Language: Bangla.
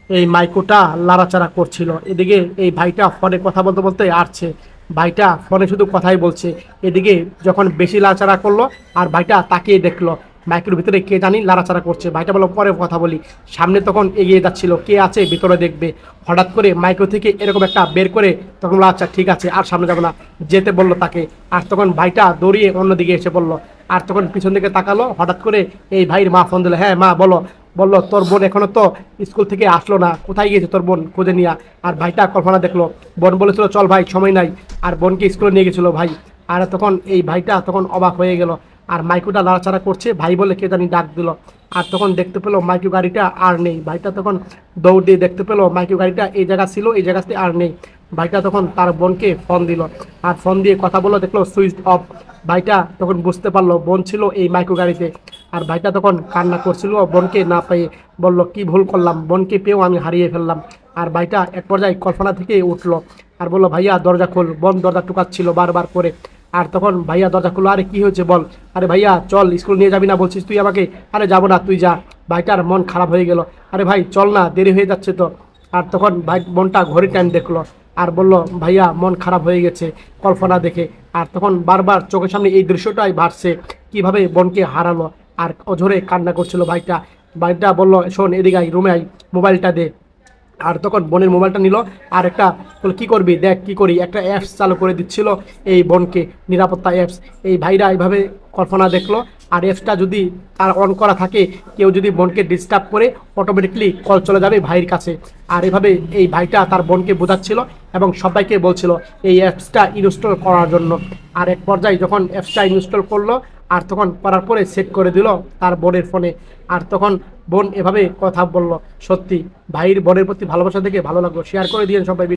এই মাইকোটা লাড়াচাড়া করছিল। এদিকে এই ভাইটা ফোনে কথা বলতে বলতে আসছে, ভাইটা ফোনে শুধু কথাই বলছে। এদিকে যখন বেশি লাড়াচাড়া করলো আর ভাইটা তাকিয়ে দেখলো মাইকের ভিতরে কে জানি লাড়াচাড়া করছে। ভাইটা বললো পরে কথা বলি। সামনে তখন এগিয়ে যাচ্ছিল, কে আছে ভিতরে দেখবে। হঠাৎ করে মাইক্রো থেকে এরকম একটা বের করে তখন বললো আচ্ছা ঠিক আছে আর সামনে যাবো না, যেতে বললো তাকে। আর তখন ভাইটা দৌড়িয়ে অন্যদিকে এসে বললো। আর তখন পিছন দিকে তাকালো, হঠাৎ করে এই ভাইয়ের মা ফোন দিল। হ্যাঁ মা বলো। বললো তোর বোন এখনো তো স্কুল থেকে আসলো না, কোথায় গিয়েছে তোর বোন, খুঁজে নিয়া। আর ভাইটা কল্পনা দেখলো, বোন বলেছিল চল ভাই সময় নাই, আর বোনকে স্কুলে নিয়ে গেছিলো ভাই। আর তখন এই ভাইটা তখন অবাক হয়ে গেল। আর মাইকুটা নাড়াচাড়া করছে, ভাই বলে কে জানি ডাক দিল। আর তখন দেখতে পেলো মাইকু গাড়িটা আর নেই। ভাইটা তখন দৌড় দিয়ে দেখতে পেলো মাইকু গাড়িটা এই জায়গা ছিল, এই জায়গাতে আর নেই। ভাইটা তখন তার বোনকে ফোন দিল, আর ফোন দিয়ে কথা বললো, দেখলো সুইচ অফ। ভাইটা তখন বুঝতে পারলো বোন ছিল এই মাইকু গাড়িতে। আর ভাইটা তখন কান্না করছিল বোনকে না পেয়ে। বলল কি ভুল করলাম, বোনকে পেয়েও আমি হারিয়ে ফেললাম। আর ভাইটা এক পর্যায়ে কল্পনা থেকে উঠলো আর বললো ভাইয়া দরজা খোল। বোন দরজা টুকাচ্ছিল বারবার করে। আর তখন ভাইয়া দরজা খুললো, আরে কি হয়েছে বল। আরে ভাইয়া চল, স্কুল নিয়ে যাবি না বলছিস তুই আমাকে। আরে যাবো না, তুই যা। ভাইটার মন খারাপ হয়ে গেল। আরে ভাই চল না, দেরি হয়ে যাচ্ছে তো। আর তখন ভাই বোনটা ঘড়ি টাইম দেখলো আর বলল ভাইয়া মন খারাপ হয়ে গেছে কল্পনা দেখে। আর তখন বারবার চোখের সামনে এই দৃশ্যটাই ভাসছে, কিভাবে বোনকে হারালো। আর অঝরে কান্না করছিল ভাইটা। ভাইটা বলল শোন এদিকে আই, রুমে আই, মোবাইলটা দে। আর তখন বোনের মোবাইলটা নিল। আর একটা বলে কী করবি দেখ কী করি, একটা অ্যাপস চালু করে দিচ্ছিল এই বোনকে, নিরাপত্তা অ্যাপস। এই ভাইরা এইভাবে কল্পনা দেখলো। আর অ্যাপসটা যদি তার অন করা থাকে, কেউ যদি বোনকে ডিস্টার্ব করে অটোমেটিকলি কল চলে যাবে ভাইয়ের কাছে। আর এভাবে এই ভাইটা তার বোনকে বোঝাচ্ছিল এবং সবাইকে বলছিল এই অ্যাপসটা ইনস্টল করার জন্য। আর এক পর্যায়ে যখন অ্যাপসটা ইনস্টল করলো আর তখন করার পরে সেট করে দিল তার বোনের ফোনে। আর তখন বোন এভাবে কথা বলল। সত্যি ভাইয়ের বোনের প্রতি ভালোবাসা দেখে ভালো লাগলো। শেয়ার করে দিয়েন সবাই।